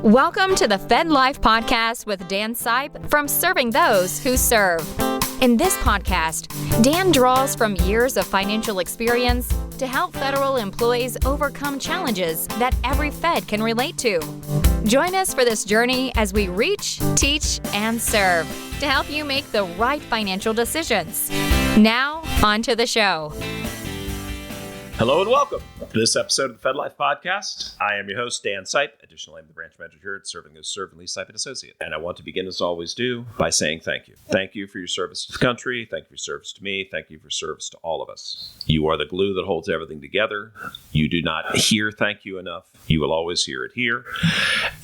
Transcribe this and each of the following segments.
Welcome to the FedLife podcast with Dan Sipe from Serving Those Who Serve. In this podcast, Dan draws from years of financial experience to help federal employees overcome challenges that every Fed can relate to. Join us for this journey as we reach, teach, and serve to help you make the right financial decisions. Now, on to the show. Hello and welcome to this episode of the FedLife Podcast. I am your host, Dan Sipe. Additionally, I'm the branch manager here at Serving Those Who Serve and Sipe and Associates. And I want to begin, as always do, by saying thank you. Thank you for your service to the country. Thank you for your service to me. Thank you for service to all of us. You are the glue that holds everything together. You do not hear thank you enough. You will always hear it here.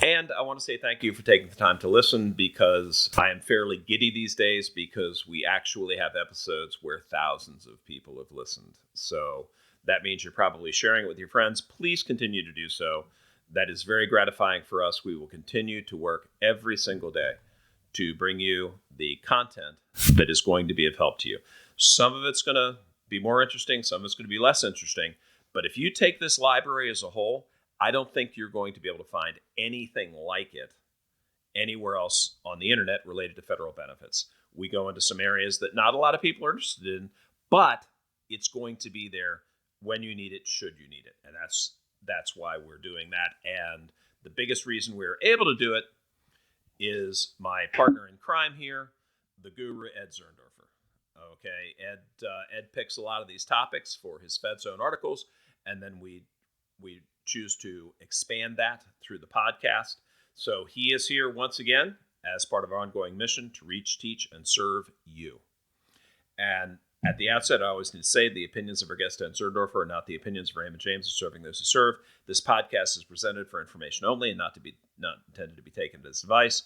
And I want to say thank you for taking the time to listen, because I am fairly giddy these days because we actually have episodes where thousands of people have listened. So that means you're probably sharing it with your friends. Please continue to do so. That is very gratifying for us. We will continue to work every single day to bring you the content that is going to be of help to you. Some of it's going to be more interesting. Some of it's going to be less interesting. But if you take this library as a whole, I don't think you're going to be able to find anything like it anywhere else on the internet related to federal benefits. We go into some areas that not a lot of people are interested in, but it's going to be there when you need it, should you need it. And that's why we're doing that. And the biggest reason we're able to do it is my partner in crime here, the guru, Ed Zurndorfer. Okay, Ed picks a lot of these topics for his FedZone articles, and then we choose to expand that through the podcast. So he is here once again as part of our ongoing mission to reach, teach, and serve you. And at the outset, I always need to say the opinions of our guest, Ed Zurndorfer, are not the opinions of Raymond James of Serving Those Who Serve. This podcast is presented for information only and not intended to be taken as advice.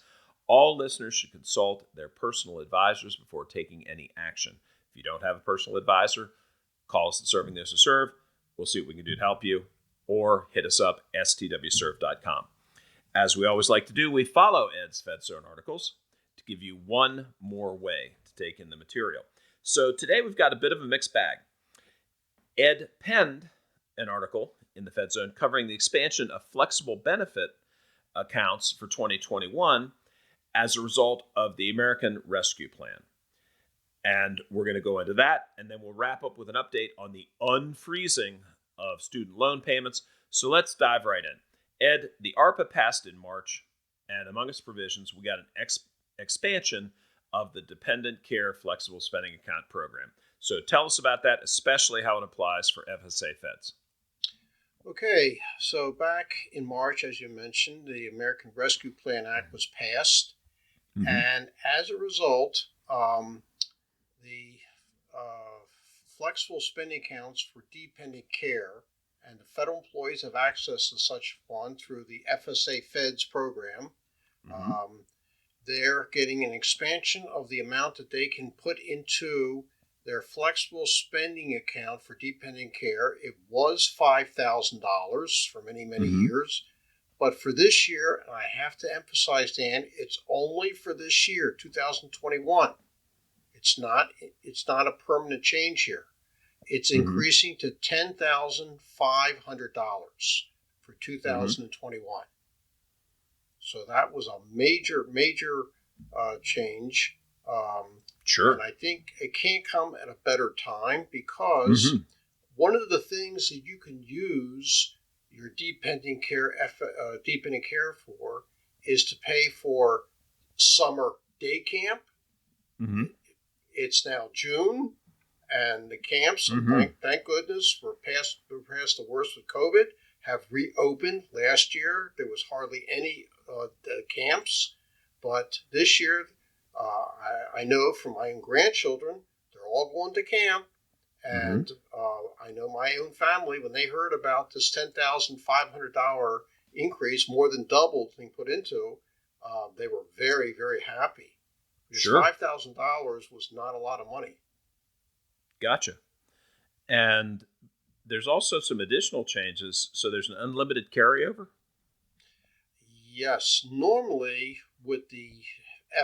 All listeners should consult their personal advisors before taking any action. If you don't have a personal advisor, call us at Serving Those Who Serve. We'll see what we can do to help you, or hit us up, stwserve.com. As we always like to do, we follow Ed's FedZone articles to give you one more way to take in the material. So today we've got a bit of a mixed bag. Ed penned an article in the FedZone covering the expansion of flexible benefit accounts for 2021 as a result of the American Rescue Plan. And we're going to go into that, and then we'll wrap up with an update on the unfreezing of student loan payments. So let's dive right in. Ed, the ARPA passed in March, and among its provisions, we got an expansion of the Dependent Care Flexible Spending Account program. So tell us about that, especially how it applies for FSA feds. Okay, so back in March, as you mentioned, the American Rescue Plan Act was passed. Mm-hmm. And as a result, the flexible spending accounts for dependent care and the federal employees have access to such fund through the FSA Feds program. Mm-hmm. They're getting an expansion of the amount that they can put into their flexible spending account for dependent care. It was $5,000 for many, many mm-hmm. years. But for this year, and I have to emphasize, Dan, it's only for this year, 2021. It's not a permanent change here. It's mm-hmm. increasing to $10,500 for 2021. Mm-hmm. So that was a major change. Sure. And I think it can't come at a better time, because mm-hmm. one of the things that you can use your dependent care for is to pay for summer day camp. Mm-hmm. It's now June, and the camps, mm-hmm. thank goodness, we're past the worst with COVID, have reopened. Last year, there was hardly any camps, but this year, I know from my own grandchildren, they're all going to camp, and mm-hmm. I know my own family, when they heard about this $10,500 increase, more than doubled being put into, they were very, very happy. Because sure. $5,000 was not a lot of money. Gotcha. And there's also some additional changes. So there's an unlimited carryover? Yes. Normally with the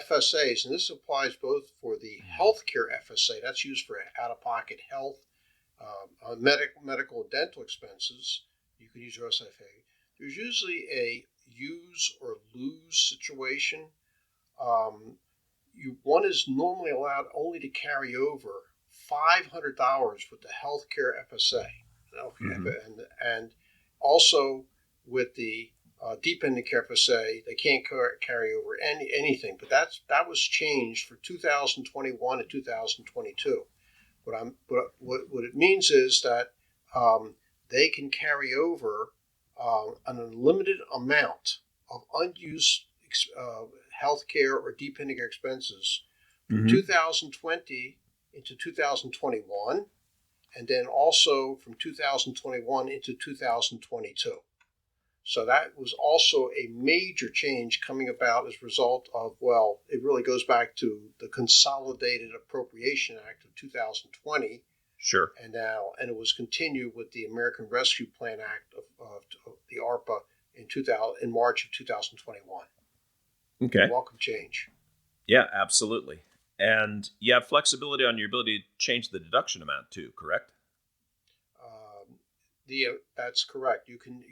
FSAs, and this applies both for the healthcare FSA, that's used for out-of-pocket health, medical and dental expenses. You can use your SFA. There's usually a use or lose situation. One is normally allowed only to carry over $500 with the healthcare FSA, Mm-hmm. and also with the deep ending care FSA, they can't carry over anything. But that was changed for 2021 and 2022. What it means is that they can carry over an unlimited amount of unused healthcare or deep ending expenses from Mm-hmm. 2020 into 2021, and then also from 2021 into 2022. So that was also a major change coming about as a result of, well, it really goes back to the Consolidated Appropriation Act of 2020, Sure. and it was continued with the American Rescue Plan Act of the ARPA in March of 2021. Okay. Welcome change. Yeah, absolutely. And you have flexibility on your ability to change the deduction amount too, correct? That's correct. You can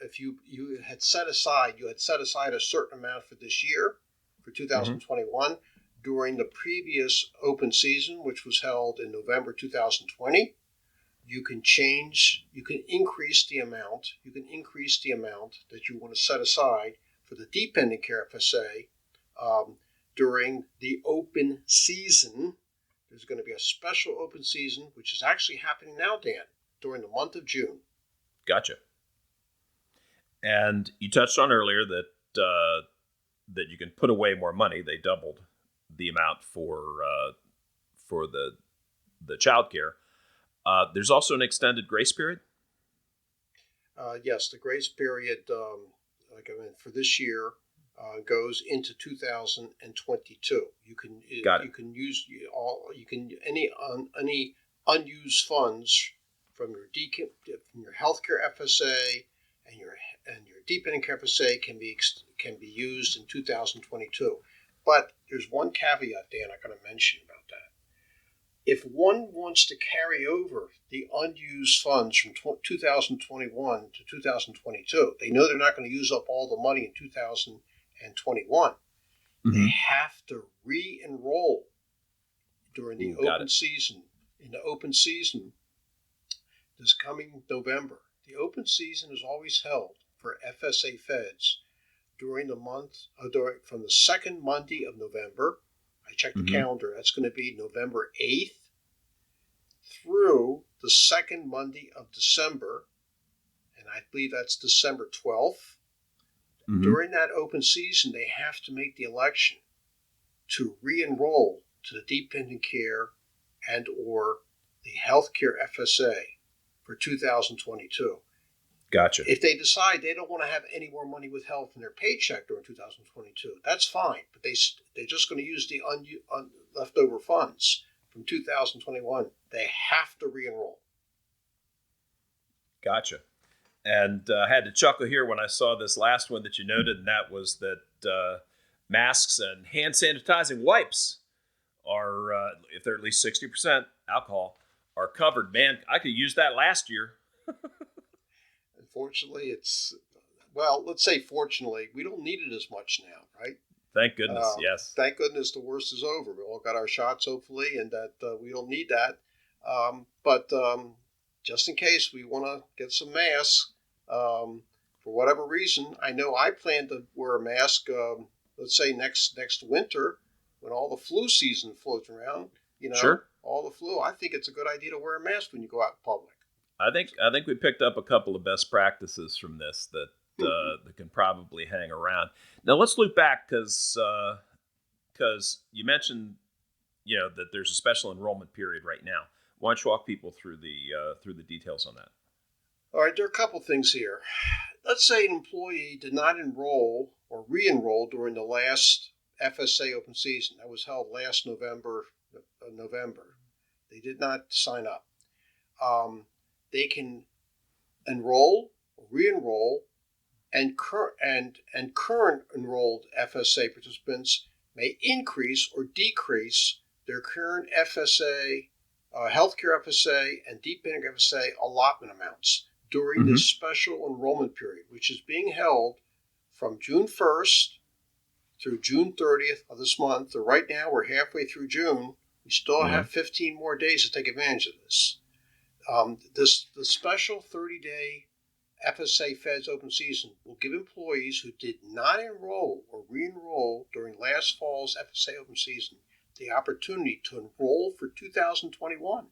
if you had set aside a certain amount for this year, for Mm-hmm. 2021, during the previous open season, which was held in November 2020. You can increase the amount. You can increase the amount that you want to set aside for the deep ending care FSA during the open season. There's going to be a special open season, which is actually happening now, Dan, during the month of June. Gotcha. And you touched on earlier that you can put away more money. They doubled the amount for the child care. There's also an extended grace period. Yes, the grace period, for this year, goes into 2022. Got it. You can use any unused funds from your healthcare FSA and your deep ending care FSA can be used in 2022. But there's one caveat, Dan, I got to mention about that. If one wants to carry over the unused funds from 2021 to 2022, they know they're not going to use up all the money in 2021. Mm-hmm. They have to re-enroll during the open season. In the open season this coming November, the open season is always held for FSA feds during the month from the second Monday of November. I checked the calendar. That's going to be November 8th through the second Monday of December, and I believe that's December 12th. Mm-hmm. During that open season, they have to make the election to re-enroll to the deep ending care and or the healthcare FSA for 2022. Gotcha. If they decide they don't want to have any more money withheld from their paycheck during 2022, that's fine. But they're just going to use the leftover funds from 2021. They have to re-enroll. Gotcha. And I had to chuckle here when I saw this last one that you noted, and that was that masks and hand sanitizing wipes are, if they're at least 60% alcohol, are covered. Man, I could use that last year. Unfortunately, let's say fortunately, we don't need it as much now, right? Thank goodness, yes. Thank goodness the worst is over. We all got our shots, hopefully, and that we don't need that. But just in case we want to get some masks, for whatever reason, I know I plan to wear a mask, let's say next winter when all the flu season floats around, Sure. All the flu. I think it's a good idea to wear a mask when you go out in public. I think we picked up a couple of best practices from this that can probably hang around. Now let's loop back because you mentioned that there's a special enrollment period right now. Why don't you walk people through the details on that? All right, there are a couple things here. Let's say an employee did not enroll or re-enroll during the last FSA open season that was held last November. They did not sign up. They can enroll, re-enroll, and current enrolled FSA participants may increase or decrease their current FSA, healthcare FSA, and deep ending FSA allotment amounts during this special enrollment period, which is being held from June 1st through June 30th of this month, so right now we're halfway through June, we still have 15 more days to take advantage of this. The special 30-day FSA Feds open season will give employees who did not enroll or re-enroll during last fall's FSA open season the opportunity to enroll for 2021.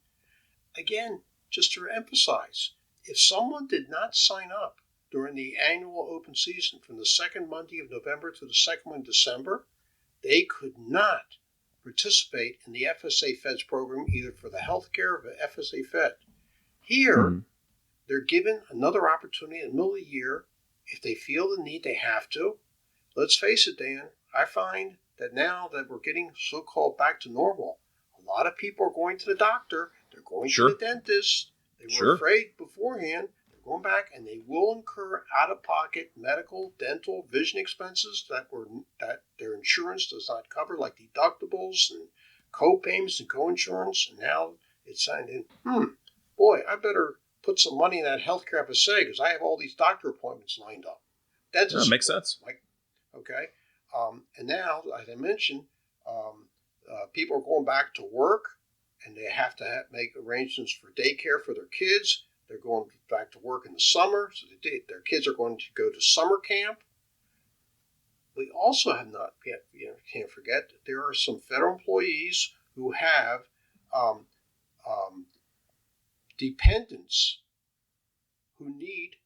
Again, just to emphasize, if someone did not sign up during the annual open season from the second Monday of November to the second one in December, they could not participate in the FSA Feds program either for the healthcare or the FSA Fed. Here, they're given another opportunity in the middle of the year. If they feel the need, they have to. Let's face it, Dan, I find that now that we're getting so-called back to normal, a lot of people are going to the doctor, they're going to the dentist, they were afraid beforehand, they're going back, and they will incur out-of-pocket medical, dental, vision expenses that their insurance does not cover, like deductibles and co-payments and co-insurance, and now it's signed in, boy, I better put some money in that healthcare FSA because I have all these doctor appointments lined up. That makes sense. Okay. And now, as I mentioned, people are going back to work and they have to make arrangements for daycare for their kids. They're going back to work in the summer, so their kids are going to go to summer camp. We also have not yet, can't forget, that there are some federal employees who have dependents who need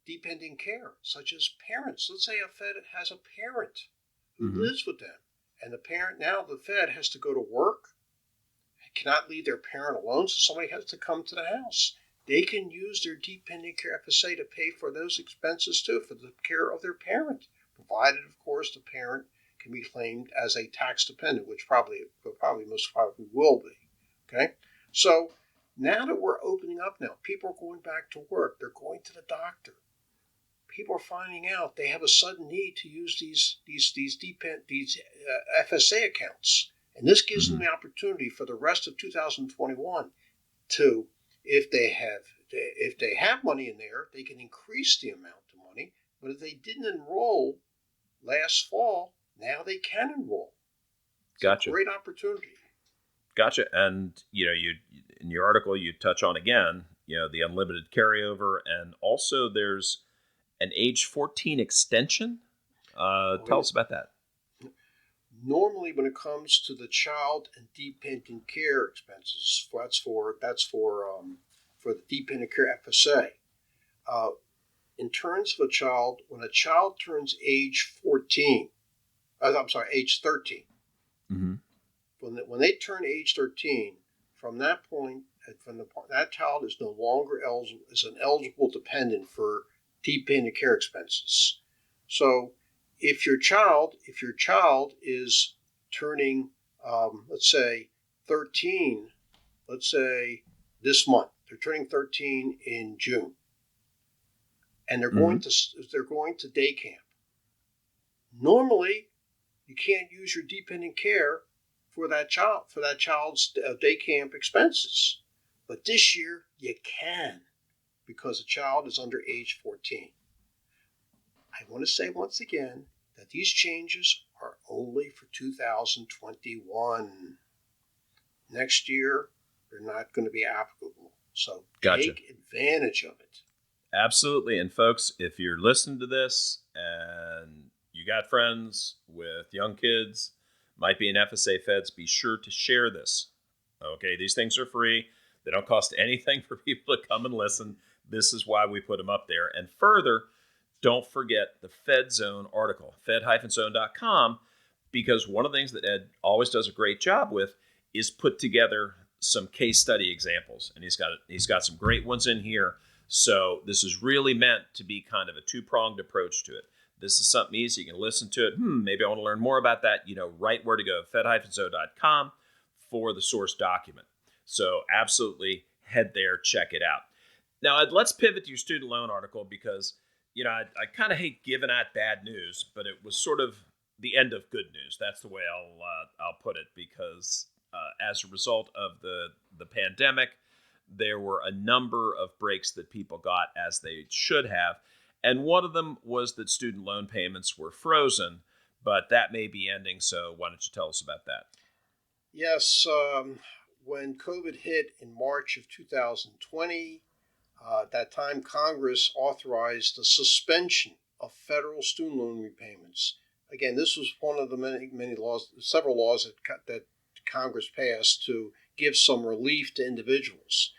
dependent care, such as parents. Let's say a Fed has a parent who lives with them, and the Fed has to go to work, cannot leave their parent alone, so somebody has to come to the house. They can use their dependent care FSA to pay for those expenses too, for the care of their parent, provided, of course, the parent can be claimed as a tax dependent, which most probably will be. Okay, so now that we're opening up now, people are going back to work. They're going to the doctor. People are finding out they have a sudden need to use these FSA accounts, and this gives them the opportunity for the rest of 2021 to, if they have money in there, they can increase the amount of money. But if they didn't enroll last fall, now they can enroll. It's a great opportunity. Gotcha. And, you in your article, you touch on, again, the unlimited carryover, and also there's an age 14 extension. Tell us about that. Normally, when it comes to the child and dependent care expenses, that's for the dependent care FSA. In terms of a child, when a child turns age 13, when they turn age 13, from that point, that child is no longer an eligible dependent for dependent care expenses. So, if your child is turning, let's say 13, let's say this month, they're turning 13 in June, and they're going to day camp. Normally, you can't use your dependent care for that child's day camp expenses, but this year you can, because the child is under age 14. I want to say once again that these changes are only for 2021. Next year, they're not going to be applicable. So take advantage of it. Absolutely. And folks, if you're listening to this and you got friends with young kids, might be in FSA Feds, be sure to share this. Okay, these things are free. They don't cost anything for people to come and listen. This is why we put them up there. And further, don't forget the FedZone article, fed-zone.com, because one of the things that Ed always does a great job with is put together some case study examples. And he's got some great ones in here. So this is really meant to be kind of a two-pronged approach to it. This is something easy. You can listen to it. Maybe I want to learn more about that. Right where to go, fed-zone.com for the source document. So absolutely head there, check it out. Now, Ed, let's pivot to your student loan article because, I kind of hate giving out bad news, but it was sort of the end of good news. That's the way I'll put it, because as a result of the pandemic, there were a number of breaks that people got as they should have. And one of them was that student loan payments were frozen, but that may be ending. So why don't you tell us about that? Yes, when COVID hit in March of 2020, at that time Congress authorized the suspension of federal student loan repayments. Again, this was one of the many laws, several laws that Congress passed to give some relief to individuals.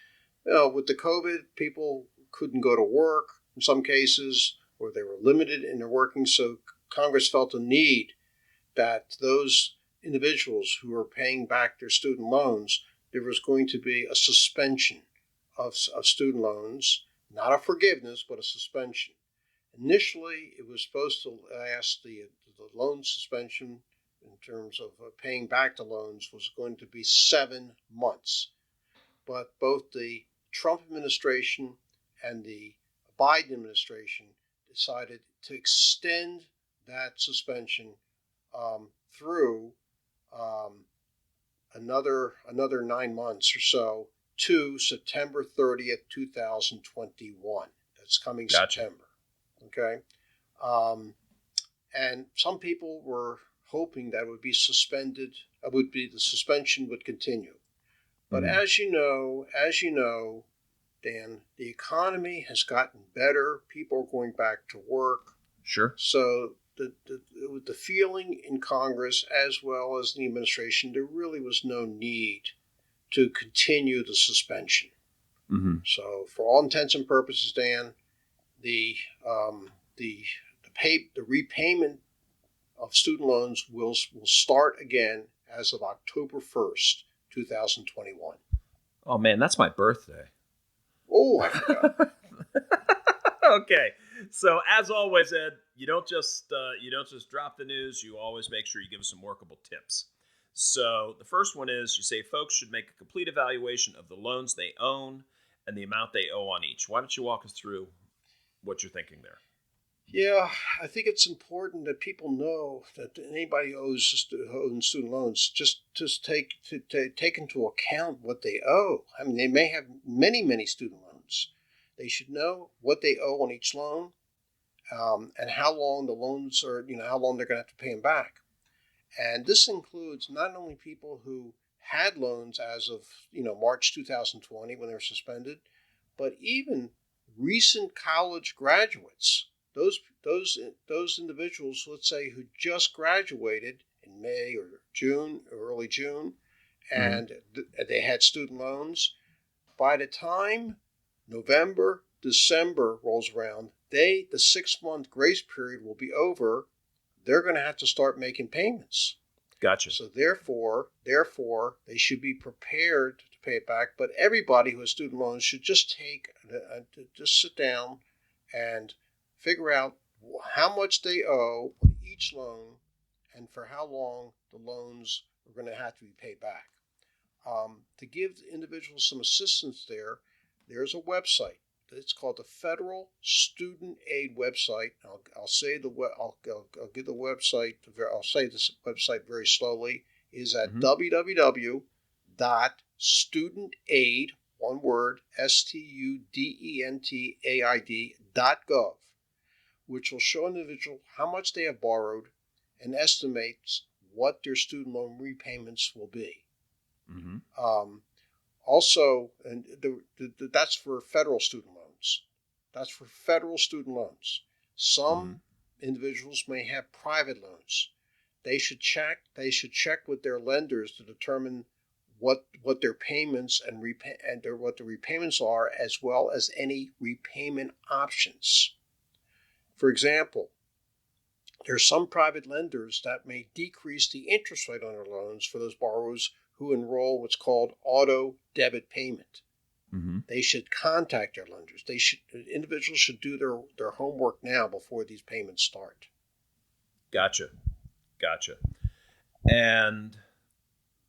With the COVID, people couldn't go to work in some cases, or they were limited in their working. So Congress felt a need that those individuals who are paying back their student loans, there was going to be a suspension of student loans, not a forgiveness, but a suspension. Initially, it was supposed to last, the loan suspension in terms of paying back the loans was going to be 7 months. But both the Trump administration and the Biden administration decided to extend that suspension through another 9 months or so to September 30th, 2021. That's coming Gotcha. September. Okay. And some people were hoping that it would be suspended, the suspension would continue. But as you know, Dan, the economy has gotten better. People are going back to work. Sure. So with the feeling in Congress as well as the administration, there really was no need to continue the suspension. Mm-hmm. So for all intents and purposes, Dan, the repayment of student loans will start again as of October 1st, 2021. Oh man, that's my birthday. Oh, I forgot. Okay, so as always, Ed, you don't just drop the news. You always make sure you give us some workable tips. So the first one is you say folks should make a complete evaluation of the loans they own and the amount they owe on each. Why don't you walk us through what you're thinking there? Yeah, I think it's important that people know that anybody who owns student loans just take into account what they owe. I mean, they may have many student loans. They should know what they owe on each loan, and how long the loans are. How long they're going to have to pay them back. And this includes not only people who had loans as of March 2020 when they were suspended, but even recent college graduates. Those individuals, let's say, who just graduated in May or June or early June, and they had student loans. By the time November, December rolls around, the 6-month grace period will be over. They're going to have to start making payments. Gotcha. So therefore, they should be prepared to pay it back. But everybody who has student loans should just just sit down and figure out how much they owe on each loan and for how long the loans are going to have to be paid back. To give individuals some assistance there's a website. It's called the Federal Student Aid website. I'll say I'll give the website. I'll say this website very slowly. Is at www.studentaid, one word, studentaid.gov, which will show an individual how much they have borrowed and estimates what their student loan repayments will be. Mm-hmm. Also, and that's for federal student loans. That's for federal student loans. Some individuals may have private loans. They should check with their lenders to determine what their payments and what the repayments are, as well as any repayment options. For example, there are some private lenders that may decrease the interest rate on their loans for those borrowers who enroll what's called auto debit payment. Mm-hmm. They should contact their lenders. Individuals should do their homework now before these payments start. Gotcha. And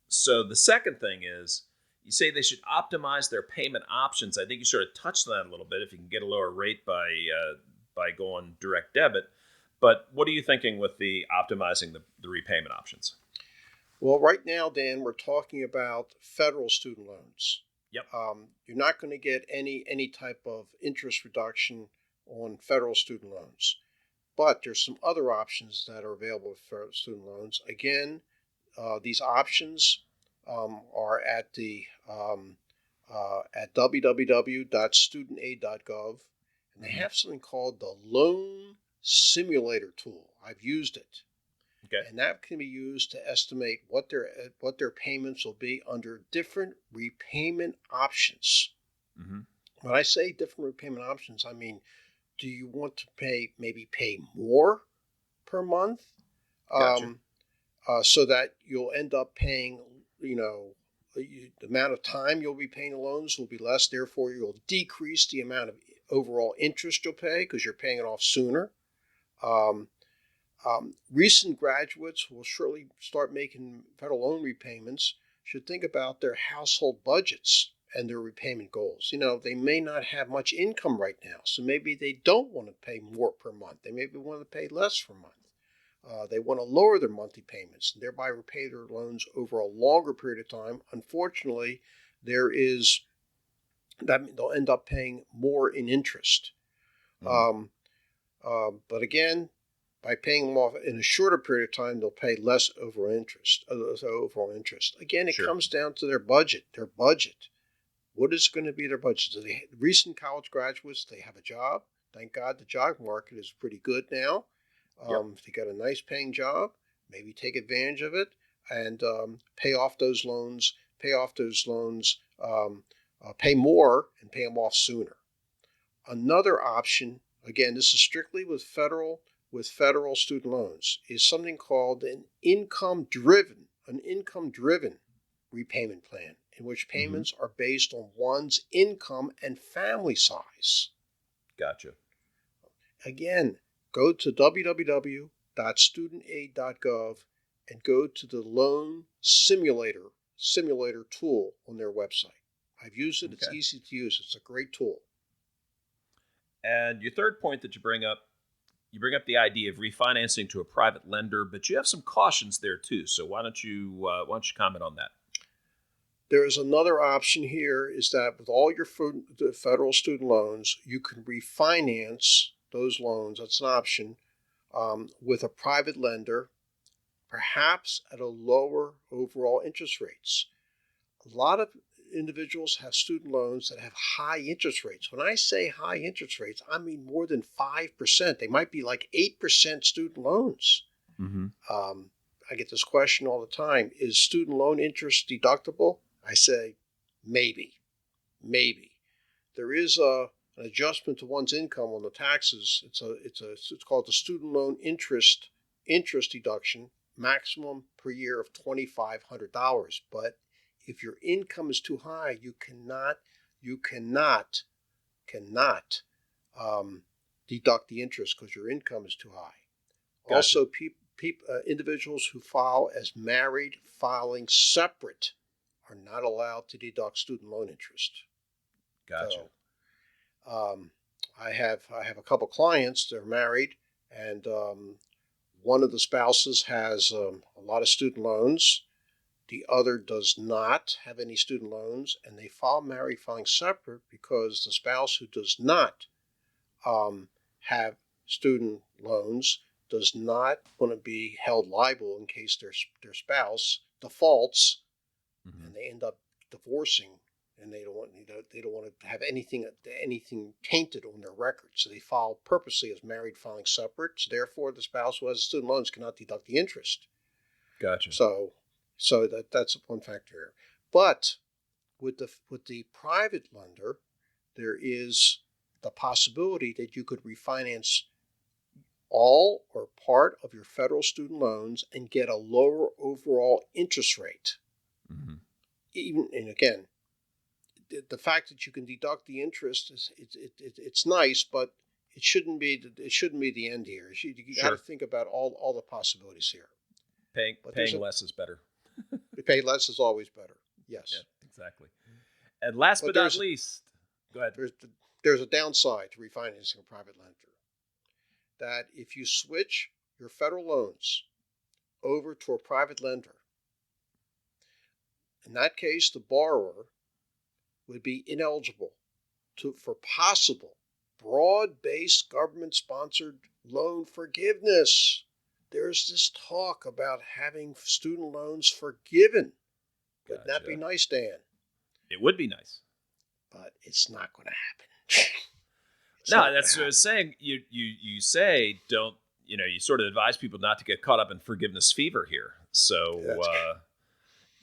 so the second thing is, you say they should optimize their payment options. I think you sort of touched on that a little bit. If you can get a lower rate by going direct debit, but what are you thinking with the optimizing the repayment options? Well, right now, Dan, we're talking about federal student loans. Yep. You're not going to get any type of interest reduction on federal student loans. But there's some other options that are available for student loans. Again, these options are at at www.studentaid.gov, and they have something called the Loan Simulator tool. I've used it. Okay. And that can be used to estimate what their payments will be under different repayment options. Mm-hmm. When I say different repayment options, I mean, do you want to pay more per month, Gotcha. so that you'll end up paying, the amount of time you'll be paying the loans will be less. Therefore, you'll decrease the amount of overall interest you'll pay because you're paying it off sooner. Recent graduates will surely start making federal loan repayments, should think about their household budgets and their repayment goals. They may not have much income right now, so maybe they don't want to pay more per month. They maybe want to pay less per month. They want to lower their monthly payments and thereby repay their loans over a longer period of time. Unfortunately, they'll end up paying more in interest. Mm-hmm. But again, by paying them off in a shorter period of time, they'll pay less overall interest. Again, it comes down to their budget. What is going to be their budget? Recent college graduates, they have a job. Thank God the job market is pretty good now. If they got a nice paying job, maybe take advantage of it and pay off those loans, pay more and pay them off sooner. Another option, again, this is strictly with federal student loans, is something called an income-driven repayment plan, in which payments are based on one's income and family size. Gotcha. Again, go to www.studentaid.gov and go to the Loan Simulator tool on their website. I've used it. Okay. It's easy to use. It's a great tool. And your third point that you bring up the idea of refinancing to a private lender, but you have some cautions there too. So why don't you comment on that? There is another option here, is that with all your federal student loans, you can refinance those loans. That's an option with a private lender, perhaps at a lower overall interest rates. A lot of individuals have student loans that have high interest rates. When I say high interest rates, I mean more than 5%. They might be like 8% student loans. Mm-hmm. I get this question all the time. Is student loan interest deductible? I say maybe. There is an adjustment to one's income on the taxes. It's called the student loan interest deduction, maximum per year of $2,500. But if your income is too high, you cannot deduct the interest because your income is too high. Gotcha. Also, individuals who file as married filing separate are not allowed to deduct student loan interest. Gotcha. So, I have a couple clients that are married, and one of the spouses has a lot of student loans. The other does not have any student loans, and they file married filing separate because the spouse who does not have student loans does not want to be held liable in case their spouse defaults, and they end up divorcing, and they don't want to have anything tainted on their record, so they file purposely as married filing separate. So therefore, the spouse who has student loans cannot deduct the interest. Gotcha. So that's one factor here. But with the private lender, there is the possibility that you could refinance all or part of your federal student loans and get a lower overall interest rate. Mm-hmm. And again, the fact that you can deduct the interest it's nice, but it shouldn't be the end here. You got to think about all the possibilities here. Paying less is better. Pay less is always better. Yes. Yeah, exactly. And last but not least, go ahead. There's a downside to refinancing a private lender. That if you switch your federal loans over to a private lender, in that case, the borrower would be ineligible for possible broad-based government-sponsored loan forgiveness. There's this talk about having student loans forgiven. Wouldn't that be nice, Dan? It would be nice. But it's not going to happen. No, that's what I was saying. You say don't, you sort of advise people not to get caught up in forgiveness fever here. So,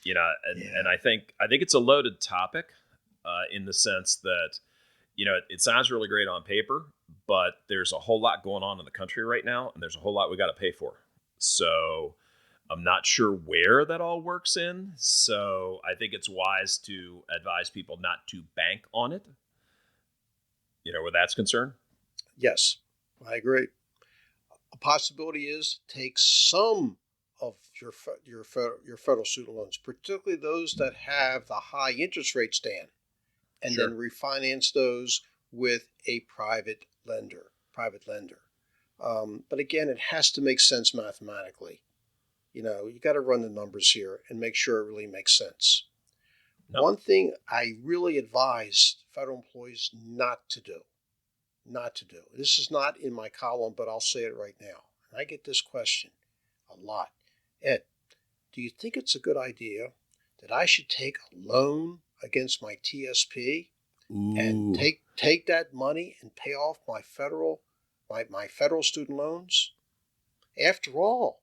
and I think it's a loaded topic in the sense that, it sounds really great on paper, but there's a whole lot going on in the country right now, and there's a whole lot we got to pay for. So I'm not sure where that all works in. So I think it's wise to advise people not to bank on it. Where that's concerned? Yes, I agree. A possibility is take some of your federal student loans, particularly those that have the high interest rates, Dan, and then refinance those with a private lender. But again, it has to make sense mathematically. You got to run the numbers here and make sure it really makes sense. No. One thing I really advise federal employees not to do. This is not in my column, but I'll say it right now. And I get this question a lot. Ed, do you think it's a good idea that I should take a loan against my TSP and take that money and pay off my federal student loans? After all,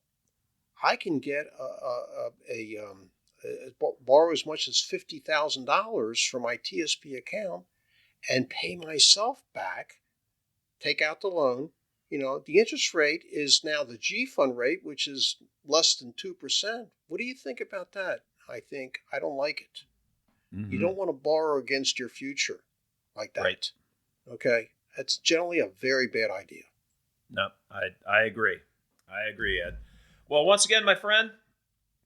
I can get borrow as much as $50,000 from my TSP account and pay myself back, take out the loan. The interest rate is now the G fund rate, which is less than 2%. What do you think about that? I don't like it. Mm-hmm. You don't want to borrow against your future like that. Right. Okay. That's generally a very bad idea. No, I agree. Ed. Well, once again, my friend,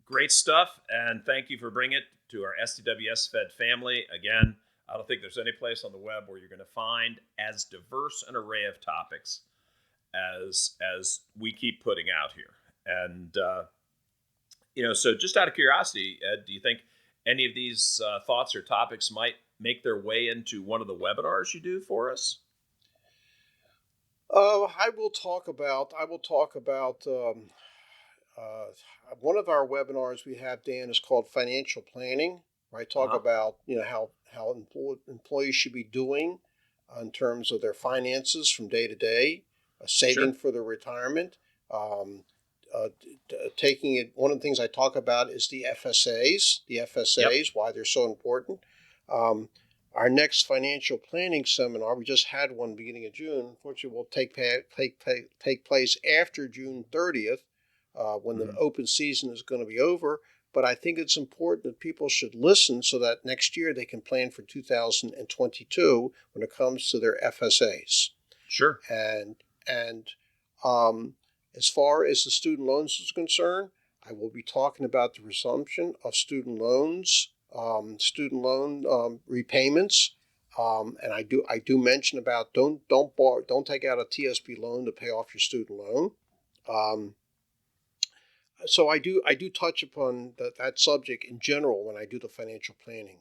great stuff. And thank you for bringing it to our STWS Fed family. Again, I don't think there's any place on the web where you're going to find as diverse an array of topics as we keep putting out here. And, so just out of curiosity, Ed, do you think any of these thoughts or topics might make their way into one of the webinars you do for us? I will talk about one of our webinars we have, Dan, is called Financial Planning, where I talk about how employees should be doing in terms of their finances from day to day, saving for their retirement. Taking it. One of the things I talk about is the FSAs, why they're so important. Our next financial planning seminar, we just had one beginning of June. Unfortunately, will take place after June 30th, when the open season is going to be over. But I think it's important that people should listen so that next year they can plan for 2022 when it comes to their FSAs. Sure. And as far as the student loans is concerned, I will be talking about the resumption of student loan repayments, and I do mention about don't take out a TSP loan to pay off your student loan. So I do touch upon that subject in general when I do the financial planning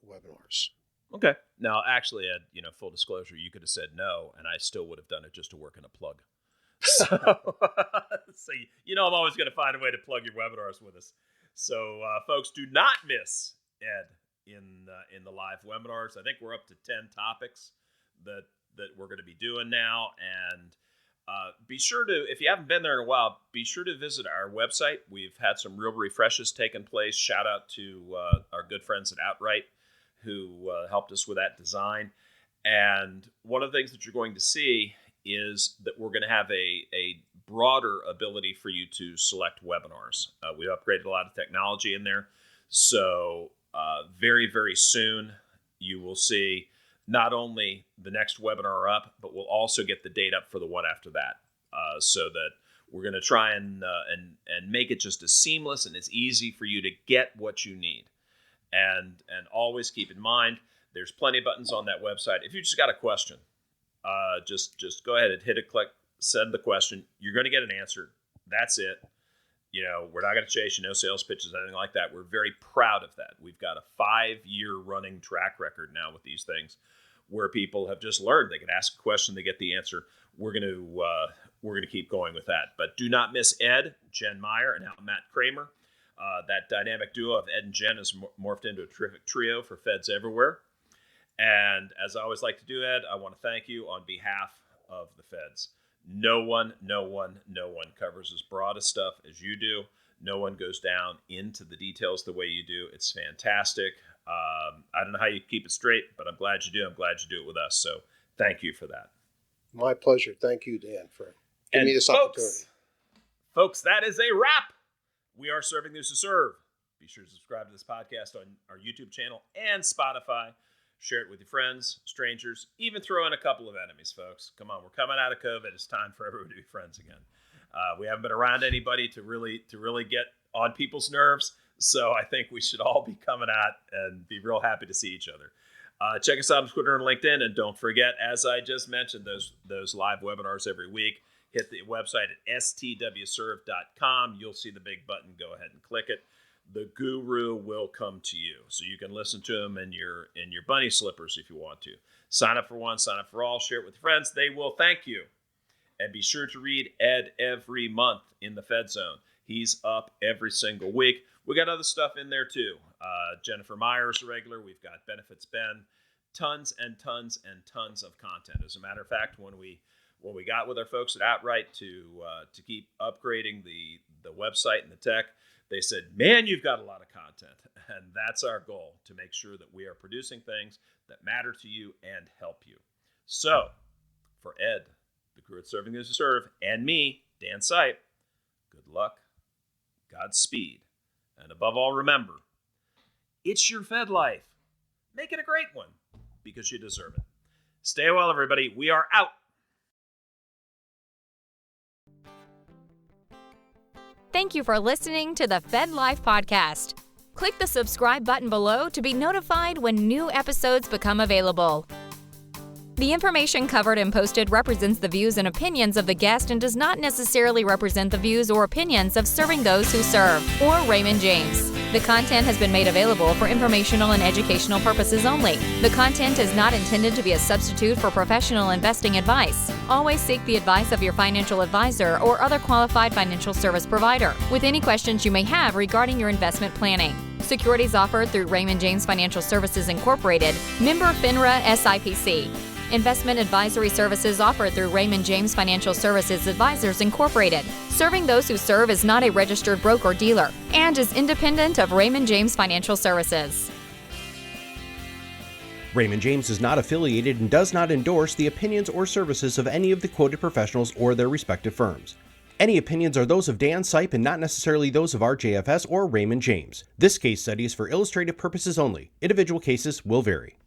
webinars. Okay. Now, actually, Ed, full disclosure, you could have said no, and I still would have done it just to work in a plug. So I'm always going to find a way to plug your webinars with us. So, folks, do not miss Ed in the live webinars. I think we're up to 10 topics that we're going to be doing now, and be sure to, if you haven't been there in a while, be sure to visit our website. We've had some real refreshes taking place. Shout out to our good friends at Outright who helped us with that design. And one of the things that you're going to see is that we're going to have a broader ability for you to select webinars. We upgraded a lot of technology in there. So very, very soon you will see not only the next webinar up, but we'll also get the date up for the one after that, so that we're going to try and make it just as seamless and as easy for you to get what you need. And always keep in mind, there's plenty of buttons on that website. If you just got a question, just go ahead and hit a click, send the question. You're going to get an answer. That's it. We're not going to chase you, no sales pitches, anything like that. We're very proud of that. We've got a 5-year running track record now with these things, where people have just learned they can ask a question, they get the answer. We're going to keep going with that. But do not miss Ed, Jen Meyer, and now Matt Kramer. That dynamic duo of Ed and Jen has morphed into a terrific trio for Feds everywhere. And as I always like to do, Ed, I want to thank you on behalf of the Feds. No one covers as broad a stuff as you do. No one goes down into the details the way you do. It's fantastic. I don't know how you keep it straight, but I'm glad you do. I'm glad you do it with us. So thank you for that. My pleasure. Thank you, Dan, for giving me this opportunity. Folks, that is a wrap. We are serving those who serve. Be sure to subscribe to this podcast on our YouTube channel and Spotify. Share it with your friends, strangers, even throw in a couple of enemies, folks. Come on, we're coming out of COVID. It's time for everybody to be friends again. We haven't been around anybody to really get on people's nerves, so I think we should all be coming out and be real happy to see each other. Check us out on Twitter and LinkedIn, and don't forget, as I just mentioned, those live webinars every week. Hit the website at stwserve.com. You'll see the big button. Go ahead and click it. The guru will come to you, so you can listen to him in your bunny slippers if you want to. Sign up for one, sign up for all, share it with your friends. They will thank you. And be sure to read Ed every month in the Fed Zone. He's up every single week. We got other stuff in there too. Jennifer Myers, a regular. We've got Benefits Ben. Tons and tons and tons of content. As a matter of fact, when we got with our folks at Outright to keep upgrading the website and the tech, they said, man, you've got a lot of content. And that's our goal, to make sure that we are producing things that matter to you and help you. So, for Ed, the crew at Serving Those Who Serve, and me, Dan Sipe, good luck, Godspeed, and above all, remember, it's your FedLife. Make it a great one, because you deserve it. Stay well, everybody. We are out. Thank you for listening to the FedLife Podcast. Click the subscribe button below to be notified when new episodes become available. The information covered and posted represents the views and opinions of the guest and does not necessarily represent the views or opinions of Serving Those Who Serve or Raymond James. The content has been made available for informational and educational purposes only. The content is not intended to be a substitute for professional investing advice. Always seek the advice of your financial advisor or other qualified financial service provider with any questions you may have regarding your investment planning. Securities offered through Raymond James Financial Services Incorporated, member FINRA SIPC. Investment advisory services offered through Raymond James Financial Services Advisors Incorporated. Serving Those Who Serve is not a registered broker-dealer and is independent of Raymond James Financial Services. Raymond James is not affiliated and does not endorse the opinions or services of any of the quoted professionals or their respective firms. Any opinions are those of Dan Sipe and not necessarily those of RJFS or Raymond James. This case study is for illustrative purposes only. Individual cases will vary.